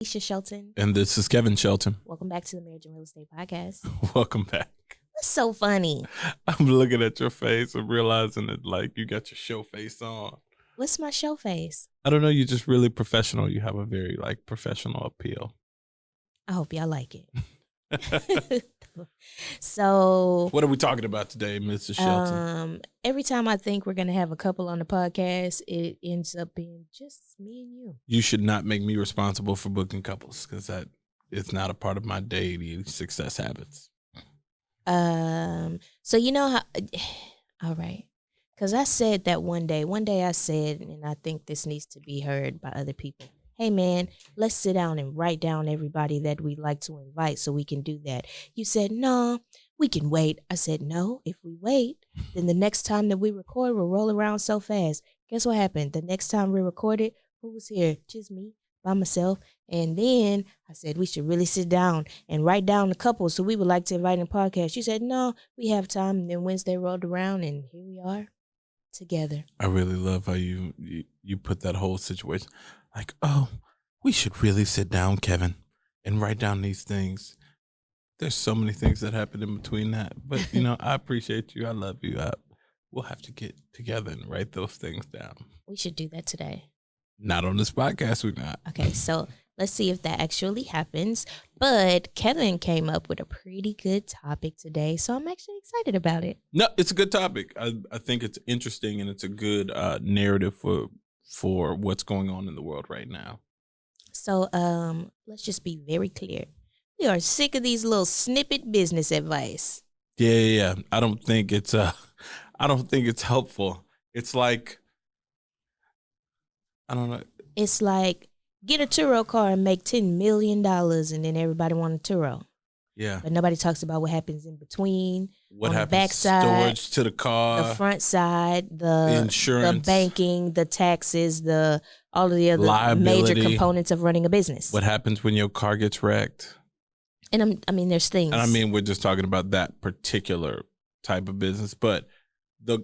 Alicia Shelton. And this is Kevin Shelton. Welcome back to the Marriage and Real Estate Podcast. Welcome back. What's so funny? I'm looking at your face and realizing that, like, you got your show face on. What's my show face? I don't know. You're just really professional. You have a very, like, professional appeal. I hope y'all like it. So, what are we talking about today, Mr. Shelton? Every time I think we're going to have a couple on the podcast, it ends up being just me and you. You should not make me responsible for booking couples because that is not a part of my daily success habits. So you know how, all right. Because I said that one day I said, and I think this needs to be heard by other people. Hey man, let's sit down and write down everybody that we'd like to invite so we can do that. You said, no, we can wait. I said, no, if we wait, then the next time that we record, we'll roll around so fast. Guess what happened? The next time we recorded, who was here? Just me, by myself. And then I said, we should really sit down and write down the couples so we would like to invite in the podcast. You said, no, we have time. And then Wednesday rolled around and here we are together. I really love how you put that whole situation. Like, oh, we should really sit down, Kevin, and write down these things. There's so many things that happen in between that. But, you know, I appreciate you. I love you. We'll have to get together and write those things down. We should do that today. Not on this podcast, we're not. Okay, so let's see if that actually happens. But Kevin came up with a pretty good topic today, so I'm actually excited about it. No, it's a good topic. I think it's interesting and it's a good narrative for what's going on in the world right now. So let's just be very clear. We are sick of these little snippet business advice. Yeah. I don't think it's helpful. It's like, I don't know. It's like get a Turo car and make $10 million and then everybody want a Turo. Yeah. But nobody talks about what happens in between. What happens? The backside, storage to the car, the front side, the insurance, the banking, the taxes, all of the other liability, major components of running a business. What happens when your car gets wrecked? And I mean, there's things. And I mean, we're just talking about that particular type of business. But the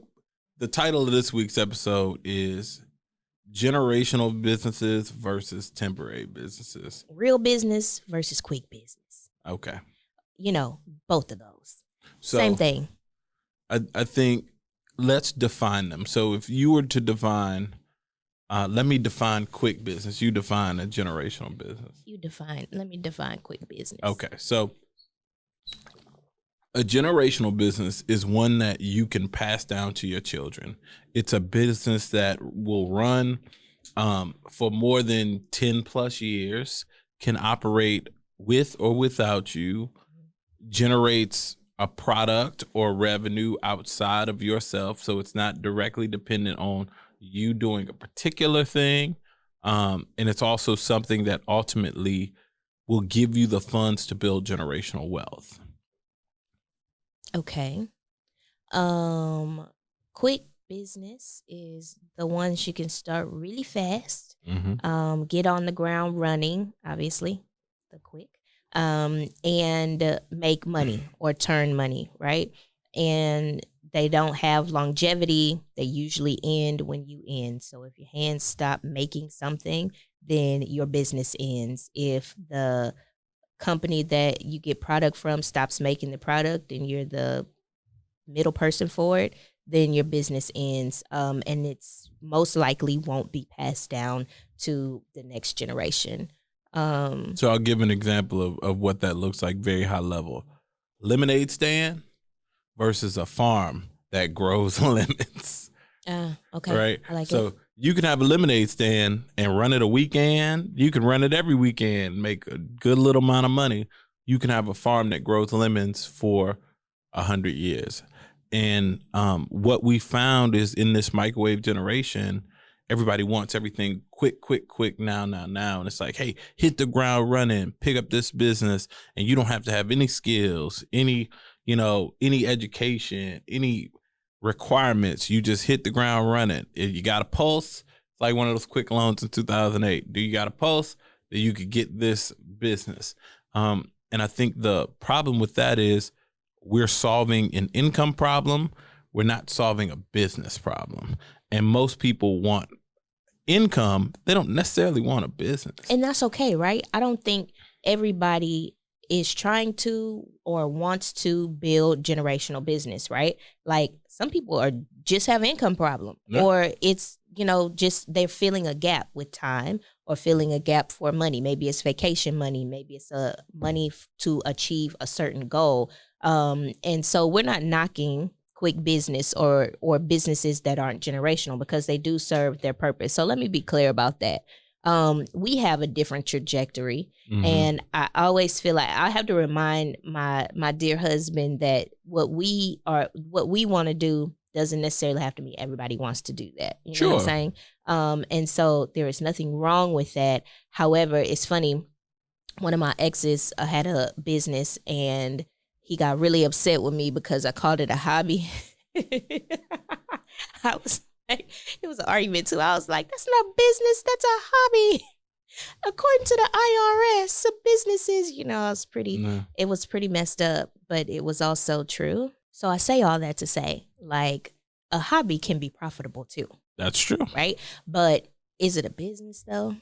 title of this week's episode is Generational Businesses versus Temporary Businesses. Real business versus quick business. Okay. You know, both of those. So, same thing. I think let's define them. So if you were to define, let me define quick business. You define a generational business. Let me define quick business. Okay. So a generational business is one that you can pass down to your children. It's a business that will run for more than 10 plus years, can operate with or without you, generates a product or revenue outside of yourself. So it's not directly dependent on you doing a particular thing. And it's also something that ultimately will give you the funds to build generational wealth. Okay. Quick business is the ones you can start really fast. Mm-hmm. Get on the ground running, obviously, the quick, and make money or turn money, right? And they don't have longevity. They usually end when you end. So if your hands stop making something, then your business ends. If the company that you get product from stops making the product and you're the middle person for it, then your business ends. And it's most likely won't be passed down to the next generation. So I'll give an example of what that looks like, very high level. Lemonade stand versus a farm that grows lemons. Okay. Right? I like it. So you can have a lemonade stand and run it a weekend. You can run it every weekend, make a good little amount of money. You can have a farm that grows lemons for 100 years. And what we found is in this microwave generation, everybody wants everything quick, now. And it's like, hey, hit the ground running, pick up this business, and you don't have to have any skills, any education, any requirements. You just hit the ground running. If you got a pulse, it's like one of those quick loans in 2008. Do you got a pulse? Then you could get this business. And I think the problem with that is we're solving an income problem. We're not solving a business problem. And most people want income, they don't necessarily want a business. And that's okay, right? I don't think everybody is trying to or wants to build generational business, right? Like some people are just have an income problem, or it's, just they're filling a gap with time or filling a gap for money. Maybe it's vacation money, maybe it's money to achieve a certain goal. And so we're not knocking quick business or businesses that aren't generational, because they do serve their purpose. So let me be clear about that. We have a different trajectory, and I always feel like I have to remind my dear husband that what we want to do doesn't necessarily have to mean everybody wants to do that. You know what I'm saying? And so there is nothing wrong with that. However, it's funny. One of my exes had a business, and he got really upset with me because I called it a hobby. I was like, it was an argument too. I was like, that's not business, that's a hobby. According to the IRS, some businesses, it was pretty messed up, but it was also true. So I say all that to say, like, a hobby can be profitable too. That's true. Right? But is it a business though?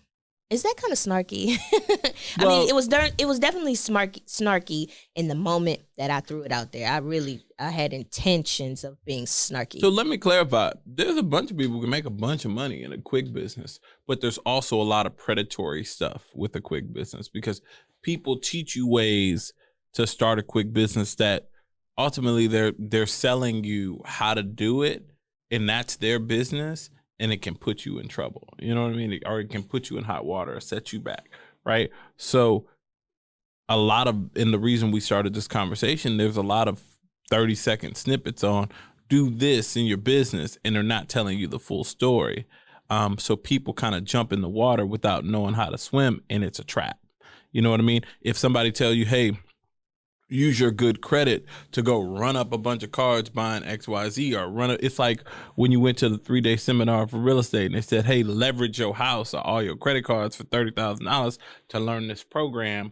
Is that kind of snarky? I mean, it was definitely snarky in the moment that I threw it out there. I had intentions of being snarky. So let me clarify. There's a bunch of people who can make a bunch of money in a quick business, but there's also a lot of predatory stuff with a quick business, because people teach you ways to start a quick business that ultimately they're selling you how to do it, and that's their business. And it can put you in trouble, you know what I mean? Or it can put you in hot water or set you back, right? So and the reason we started this conversation, there's a lot of 30-second snippets on do this in your business, and they're not telling you the full story. So people kind of jump in the water without knowing how to swim, and it's a trap. You know what I mean? If somebody tell you, hey, use your good credit to go run up a bunch of cards buying XYZ, or it's like when you went to the 3-day seminar for real estate and they said, hey, leverage your house or all your credit cards for $30,000 to learn this program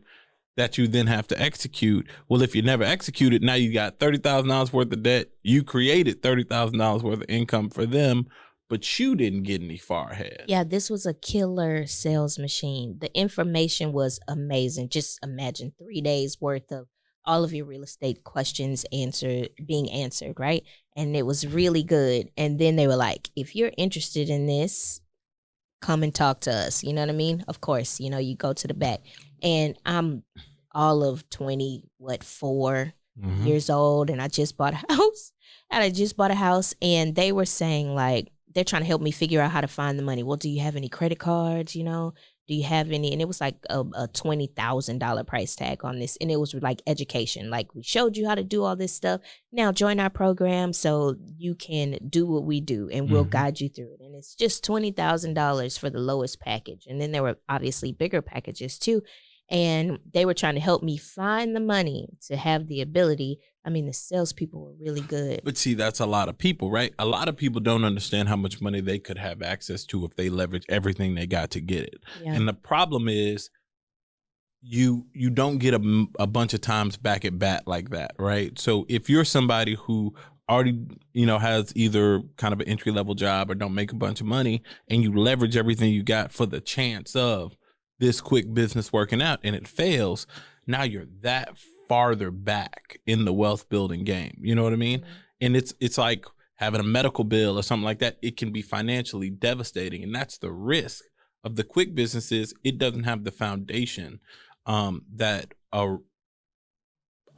that you then have to execute. Well, if you never execute it, now you got $30,000 worth of debt. You created $30,000 worth of income for them, but you didn't get any far ahead. Yeah, this was a killer sales machine. The information was amazing. Just imagine 3 days worth of all of your real estate questions being answered, right? And it was really good. And then they were like, if you're interested in this, come and talk to us. You know what I mean? Of course, you go to the back. And I'm all of 4 years old, and I just bought a house. And they were saying, like, they're trying to help me figure out how to find the money. Well, do you have any credit cards, Do you have any? And it was like a $20,000 price tag on this. And it was like education. Like, we showed you how to do all this stuff. Now join our program so you can do what we do, and we'll guide you through it. And it's just $20,000 for the lowest package. And then there were obviously bigger packages too. And they were trying to help me find the money to have the ability. I mean, the salespeople were really good. But see, that's a lot of people, right? A lot of people don't understand how much money they could have access to if they leverage everything they got to get it. Yeah. And the problem is you don't get a bunch of times back at bat like that, right? So if you're somebody who already, has either kind of an entry-level job or don't make a bunch of money, and you leverage everything you got for the chance of this quick business working out, and it fails, now you're that farther back in the wealth building game. You know what I mean? And it's like having a medical bill or something like that. It can be financially devastating, and that's the risk of the quick businesses. It doesn't have the foundation that a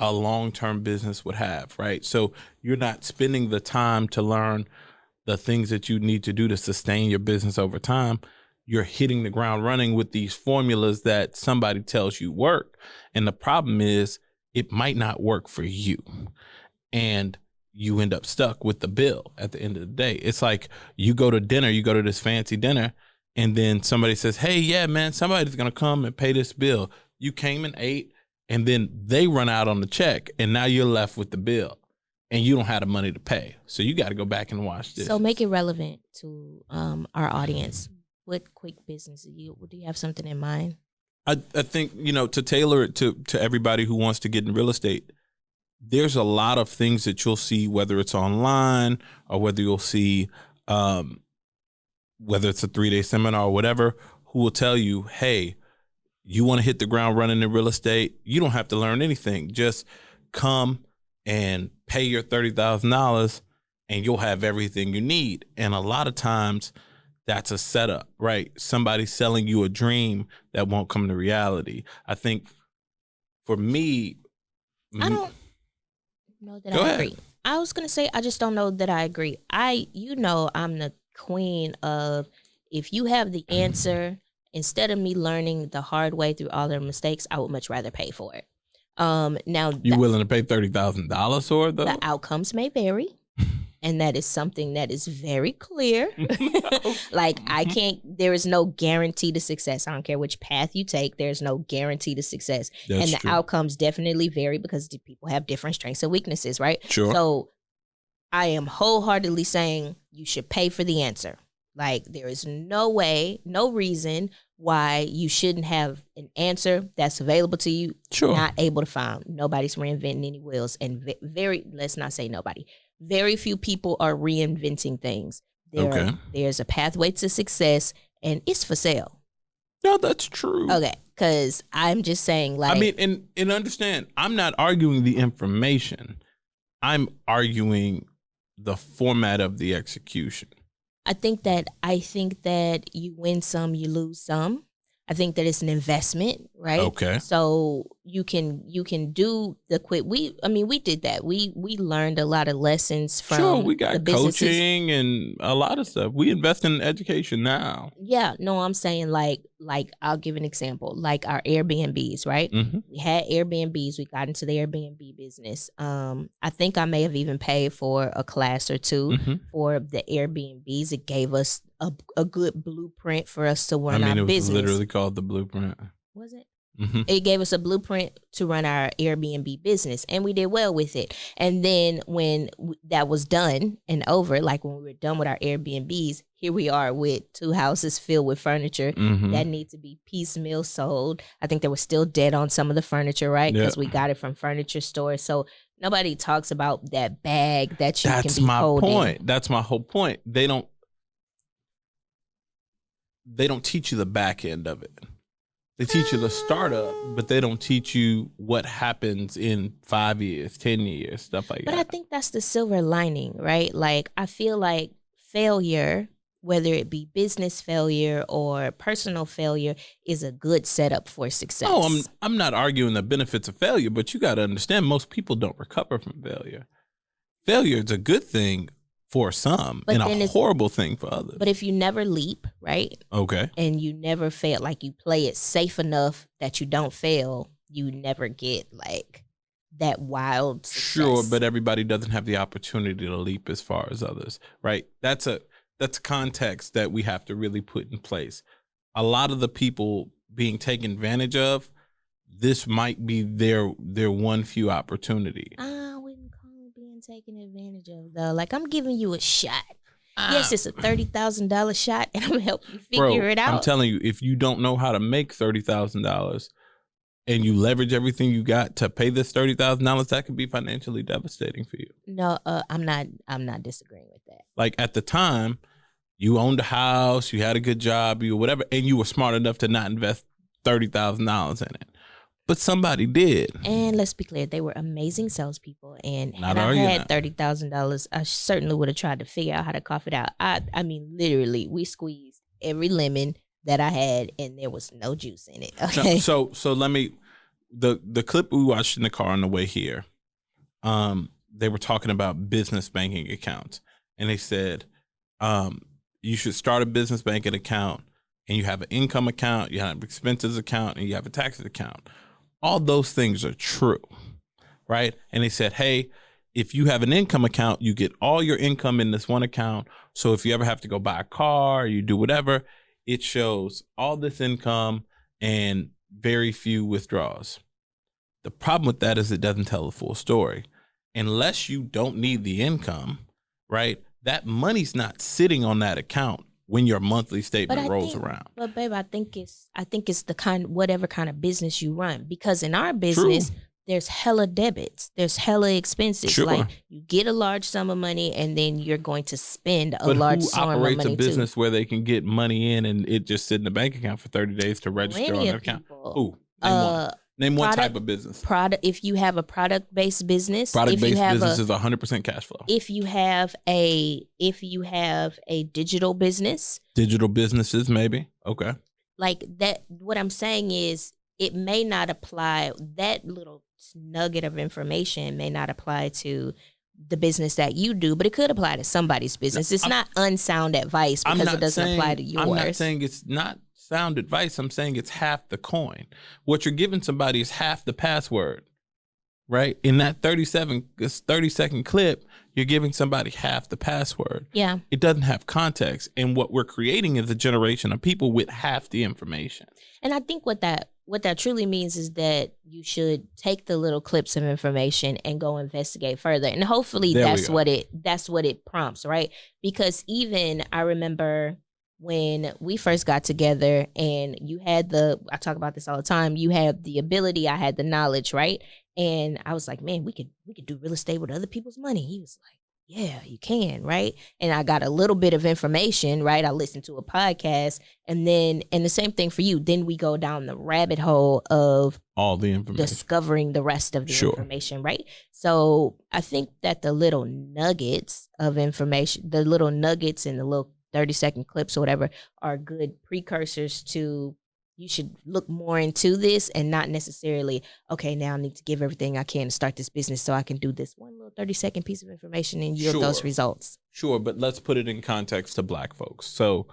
long-term business would have, right? So you're not spending the time to learn the things that you need to do to sustain your business over time. You're hitting the ground running with these formulas that somebody tells you work. And the problem is it might not work for you. And you end up stuck with the bill at the end of the day. It's like you go to this fancy dinner, and then somebody says, hey, yeah, man, somebody's going to come and pay this bill. You came and ate, and then they run out on the check, and now you're left with the bill, and you don't have the money to pay. So you got to go back and watch this. So make it relevant to our audience. What quick business do you have something in mind? I think, to tailor it to everybody who wants to get in real estate, there's a lot of things that you'll see, whether it's online or whether you'll see whether it's a 3-day seminar or whatever, who will tell you, hey, you want to hit the ground running in real estate, you don't have to learn anything. Just come and pay your $30,000 and you'll have everything you need. And a lot of times that's a setup, right? Somebody selling you a dream that won't come to reality. I think for me, I don't know that Go I ahead. agree. I was gonna say I just don't know that I agree. I'm the queen of, if you have the answer, instead of me learning the hard way through all their mistakes, I would much rather pay for it. Now You willing to pay $30,000 for it though? the outcomes may vary. And that is something that is very clear. Like there is no guarantee to success. I don't care which path you take. There's no guarantee to success. That's and the true. outcomes definitely vary because people have different strengths and weaknesses, right? Sure. So I am wholeheartedly saying you should pay for the answer. Like there is no way, no reason why you shouldn't have an answer that's available to you, Sure. not able to find. Nobody's reinventing any wheels. And let's not say nobody. Very few people are reinventing things. There's a pathway to success, and it's for sale. No, that's true. Okay, because I'm just saying, like, I mean, and understand, I'm not arguing the information. I'm arguing the format of the execution. I think that you win some, you lose some. I think that it's an investment, right? Okay. So you can do the quick. We did that. We learned a lot of lessons from. Sure, we got the businesses. coaching and a lot of stuff. We invest in education now. Yeah, no, I'm saying like I'll give an example, like our Airbnbs, right? Mm-hmm. We had Airbnbs. We got into the Airbnb business. I think I may have even paid for a class or two Mm-hmm. for the Airbnbs. It gave us a good blueprint for us to run our it was business. literally called the blueprint. Was it? Mm-hmm. It gave us a blueprint to run our Airbnb business, and we did well with it. And then when that was done and over, like when we were done with our Airbnbs, here we are with 2 houses filled with furniture Mm-hmm. that need to be piecemeal sold. I think there was still debt on some of the furniture, right? Because we got it from furniture stores. So nobody talks about that bag that you That's can be my holding. point. That's my whole point. They don't teach you the back end of it. They teach you the startup, but they don't teach you what happens in 5 years, 10 years, stuff like But that. I think that's the silver lining, right? Like, I feel like failure, whether it be business failure or personal failure, is a good setup for success. Oh, I'm not arguing the benefits of failure, but you got to understand most people don't recover from failure. Failure is a good thing for some But and then a horrible thing for others. But if you never leap, right? Okay. And you never fail, like you play it safe enough that you don't fail, you never get like that wild success. Sure, but everybody doesn't have the opportunity to leap as far as others, right? That's a context that we have to really put in place. A lot of the people being taken advantage of, this might be their one few opportunity. I wouldn't call it being taken advantage of, though. Like, I'm giving you a shot. Yes, it's a $30,000 shot, and I'm gonna help you figure it out. I'm telling you, if you don't know how to make $30,000 and you leverage everything you got to pay this $30,000, that could be financially devastating for you. No, I'm not disagreeing with that. Like at the time, you owned a house, you had a good job, you whatever, and you were smart enough to not invest $30,000 in it. But somebody did. And let's be clear, they were amazing salespeople. And Not had I arguing had that. $30,000, I certainly would have tried to figure out how to cough it out. I mean, literally, we squeezed every lemon that I had, and there was no juice in it. Okay. So let me, the clip we watched in the car on the way here, they were talking about business banking accounts, and they said you should start a business banking account, and you have an income account, you have an expenses account, and you have a taxes account. All those things are true, right? And they said, hey, if you have an income account, you get all your income in this one account. So if you ever have to go buy a car, or you do whatever, it shows all this income and very few withdrawals. The problem with that is it doesn't tell the full story. Unless you don't need the income, right? That money's not sitting on that account when your monthly statement rolls around. But babe, I think it's the whatever kind of business you run. Because in our business, there's hella debits, there's hella expenses. Sure. Like you get a large sum of money and then you're going to spend a But large who sum of operates money a business where they can get money in and it just sit in the bank account for 30 days to register Plenty on of their account? people. Who? Name one. Name one product- type of business. Product. If you have a product-based business, Product-based business is 100% cash flow. If you have a digital business, digital businesses, maybe. Okay. Like that. What I'm saying is, it may not apply. That little nugget of information may not apply to the business that you do, but it could apply to somebody's business. It's not unsound advice because it doesn't apply to yours. I'm not saying it's not sound advice. I'm saying it's half the coin. What you're giving somebody is half the password, right? In that 30-second clip, you're giving somebody half the password. Yeah. It doesn't have context. And what we're creating is a generation of people with half the information. And I think what that truly means is that you should take the little clips of information and go investigate further. And hopefully that's what it prompts, right? Because even I remember when we first got together and you had I talk about this all the time, you had the ability, I had the knowledge, right? And I was like, man, we could do real estate with other people's money. He was like, yeah, you can, right? And I got a little bit of information, right? I listened to a podcast, and the same thing for you. Then we go down the rabbit hole of all the information, discovering the rest of the information, right? So I think that the little nuggets of information, the little nuggets and the little 30-second clips or whatever are good precursors to, you should look more into this and not necessarily, okay, now I need to give everything I can to start this business so I can do this one little 30-second piece of information and yield those results. Sure, but let's put it in context to Black folks. So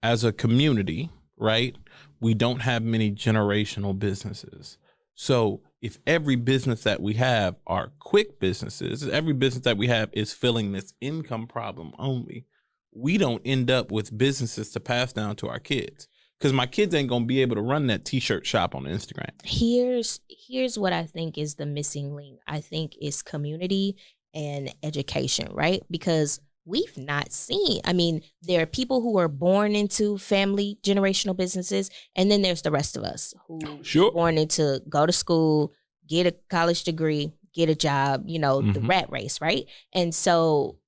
as a community, right, we don't have many generational businesses. So if every business that we have are quick businesses, every business that we have is filling this income problem only, we don't end up with businesses to pass down to our kids. Because my kids ain't going to be able to run that T-shirt shop on Instagram. Here's what I think is the missing link. I think it's community and education, right? Because we've not seen, I mean, there are people who are born into family generational businesses, and then there's the rest of us who are born into go to school, get a college degree, get a job, the rat race, right? And so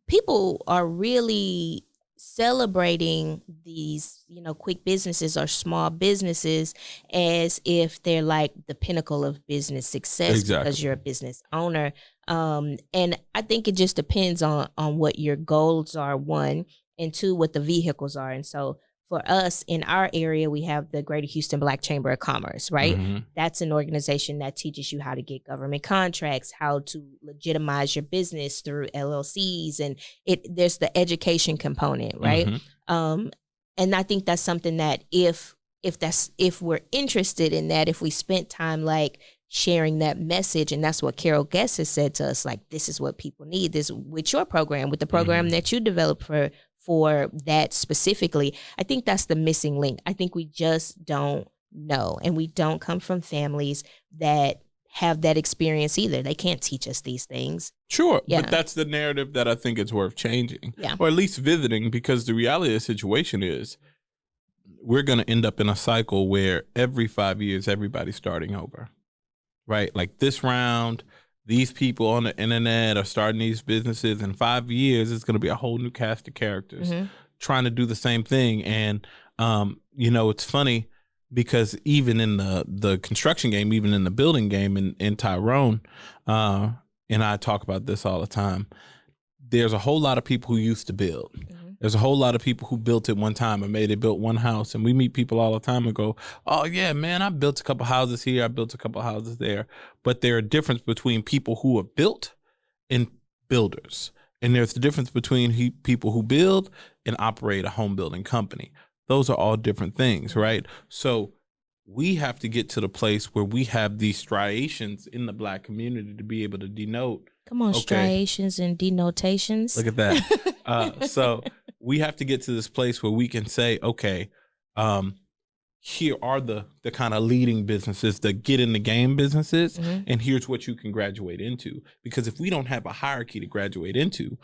people are really celebrating these, quick businesses or small businesses as if they're like the pinnacle of business success because you're a business owner. And I think it just depends on what your goals are, one, and two, what the vehicles are. And so for us in our area, we have the Greater Houston Black Chamber of Commerce, right? Mm-hmm. That's an organization that teaches you how to get government contracts, how to legitimize your business through LLCs, and there's the education component, right? Mm-hmm. And I think that's something that if we're interested in that, if we spent time like sharing that message, and that's what Carol Guest has said to us, like, this is what people need, this with your program, with the program that you developed for that specifically. I think that's the missing link. I think we just don't know, and we don't come from families that have that experience either. They can't teach us these things. Sure, yeah. But that's the narrative that I think is worth changing, or at least visiting, because the reality of the situation is we're going to end up in a cycle where every 5 years, everybody's starting over, right? Like this round, these people on the internet are starting these businesses. In 5 years, it's going to be a whole new cast of characters trying to do the same thing. And, it's funny because even in the construction game, even in the building game in Tyrone, and I talk about this all the time, there's a whole lot of people who used to build. There's a whole lot of people who built it one time and they built one house. And we meet people all the time and go, oh, yeah, man, I built a couple houses here. I built a couple houses there. But there's a difference between people who are built and builders. And there's the difference between people who build and operate a home building company. Those are all different things, right? So we have to get to the place where we have these striations in the Black community to be able to denote. Come on, striations and denotations. Look at that. So we have to get to this place where we can say, okay, here are the kind of leading businesses, the get in the game businesses, and here's what you can graduate into. Because if we don't have a hierarchy to graduate into,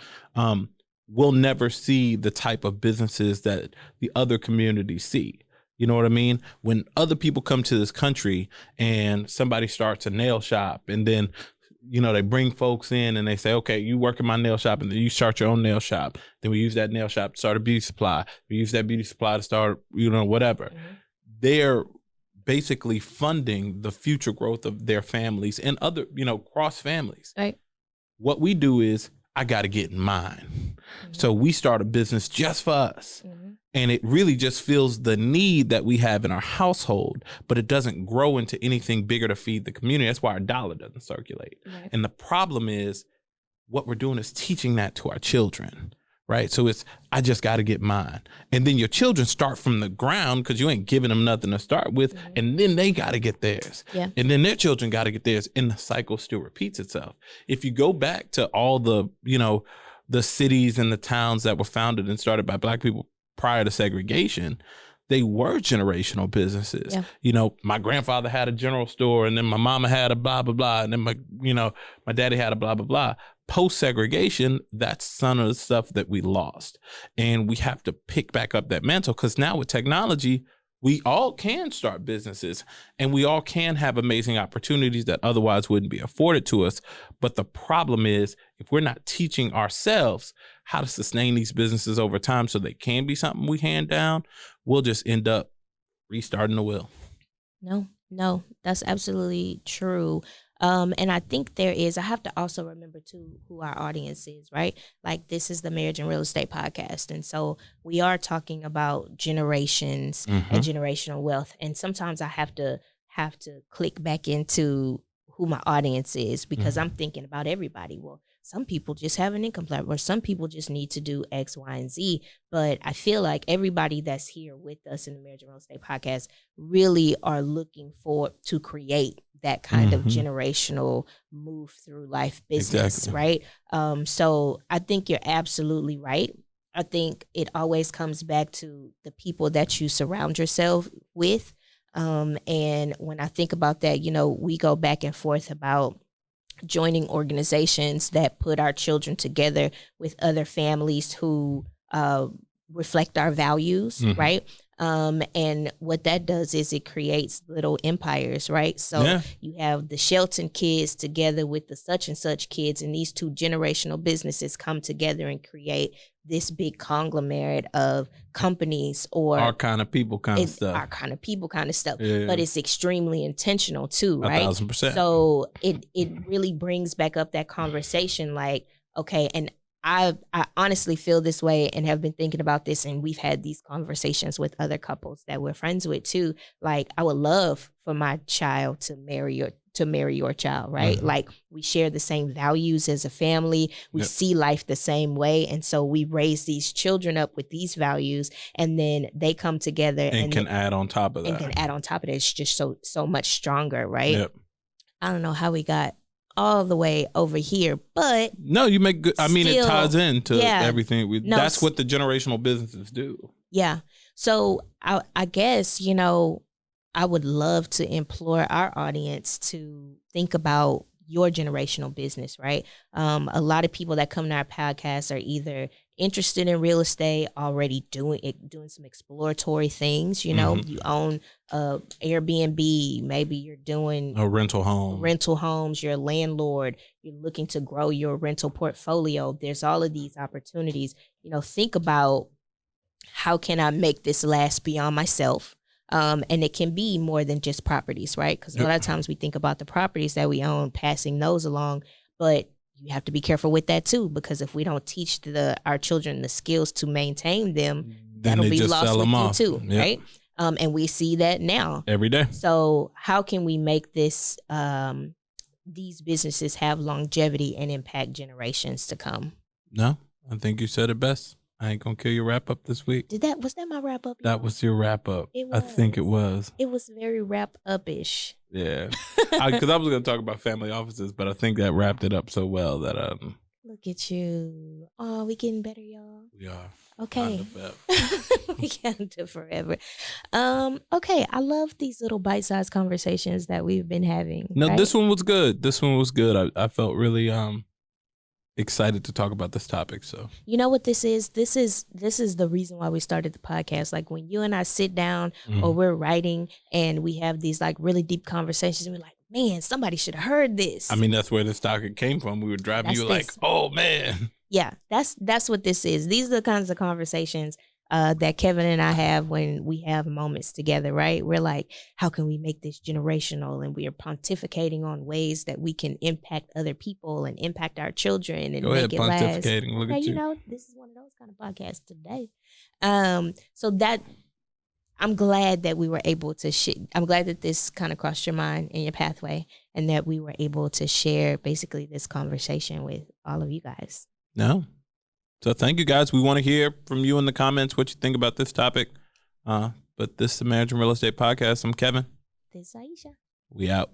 we'll never see the type of businesses that the other communities see. You know what I mean? When other people come to this country and somebody starts a nail shop, and then, you know, they bring folks in and they say, okay, you work in my nail shop, and then you start your own nail shop. Then we use that nail shop to start a beauty supply. We use that beauty supply to start, you know, whatever. Mm-hmm. They're basically funding the future growth of their families and other, you know, cross families. Right. What we do is, I got to get in mine. Mm-hmm. So we start a business just for us. Mm-hmm. And it really just fills the need that we have in our household, but it doesn't grow into anything bigger to feed the community. That's why our dollar doesn't circulate. Right. And the problem is, what we're doing is teaching that to our children, right? So it's, I just got to get mine. And then your children start from the ground because you ain't giving them nothing to start with. Mm-hmm. And then they got to get theirs. Yeah. And then their children got to get theirs. And the cycle still repeats itself. If you go back to all the, you know, the cities and the towns that were founded and started by Black people prior to segregation, they were generational businesses. Yeah. You know, my grandfather had a general store, and then my mama had a blah, blah, blah. And then my daddy had a blah, blah, blah. Post-segregation, that's some of the stuff that we lost. And we have to pick back up that mantle, because now with technology, we all can start businesses and we all can have amazing opportunities that otherwise wouldn't be afforded to us. But the problem is, if we're not teaching ourselves how to sustain these businesses over time so they can be something we hand down, we'll just end up restarting the wheel. No, that's absolutely true. And I think I have to also remember too who our audience is, right? Like, this is the Marriage and Real Estate Podcast. And so we are talking about generations mm-hmm. and generational wealth. And sometimes I have to click back into who my audience is, because mm-hmm. I'm thinking about everybody. Well, some people just have an income platform, or some people just need to do X, Y, and Z. But I feel like everybody that's here with us in the Marriage and Real Estate Podcast really are looking to create that kind mm-hmm. of generational move through life business, exactly. Right? So I think you're absolutely right. I think it always comes back to the people that you surround yourself with. And when I think about that, you know, we go back and forth about joining organizations that put our children together with other families who reflect our values, mm-hmm. right? And what that does is it creates little empires, right? So you have the Shelton kids together with the such and such kids, and these two generational businesses come together and create this big conglomerate of companies, or our kind of people kind of stuff. Our kind of people kind of stuff. Yeah. But it's extremely intentional too, right? 1,000%. So it really brings back up that conversation, like, okay, and I honestly feel this way and have been thinking about this, and we've had these conversations with other couples that we're friends with too. Like, I would love for my child to marry your child, right? Mm-hmm. Like, we share the same values as a family. We see life the same way. And so we raise these children up with these values, and then they come together and can add on top of that. It's just so much stronger, right? Yep. I don't know how we got all the way over here, but no, you make good. I mean, it ties into everything. That's what the generational businesses do. Yeah. So I guess, you know, I would love to implore our audience to think about your generational business, right? A lot of people that come to our podcast are either interested in real estate, already doing some exploratory things. You know, mm-hmm. you own Airbnb, maybe you're doing a rental homes, you're a landlord, you're looking to grow your rental portfolio. There's all of these opportunities. You know, think about, how can I make this last beyond myself? And it can be more than just properties, right? Because a lot of times we think about the properties that we own, passing those along, but you have to be careful with that too, because if we don't teach our children the skills to maintain them, that'll be lost with you too, right? And we see that now every day. So how can we make this these businesses have longevity and impact generations to come? No, I think you said it best. I ain't gonna kill your wrap up this week. Was that my wrap up? That was your wrap up. I think it was. It was very wrap up-ish. Yeah, because I was gonna talk about family offices, but I think that wrapped it up so well that Look at you! Oh, we getting better, y'all. We are. Okay. We can't do forever. Okay, I love these little bite-sized conversations that we've been having. No, right? This one was good. I felt really excited to talk about this topic. So you know what this is? This is the reason why we started the podcast. Like when you and I sit down or we're writing and we have these like really deep conversations, and we're like, man, somebody should have heard this. I mean, that's where this topic came from. We were driving, you were like, oh man. Yeah, that's what this is. These are the kinds of conversations that Kevin and I have when we have moments together, right? We're like, how can we make this generational? And we are pontificating on ways that we can impact other people and impact our children and make it last. Look at you. You know, this is one of those kind of podcasts today. So that I'm glad that we were able to I'm glad that this kind of crossed your mind in your pathway and that we were able to share basically this conversation with all of you guys. No. So thank you guys. We want to hear from you in the comments what you think about this topic. But this is the Marriage and Real Estate Podcast. I'm Kevin. This is Aisha. We out.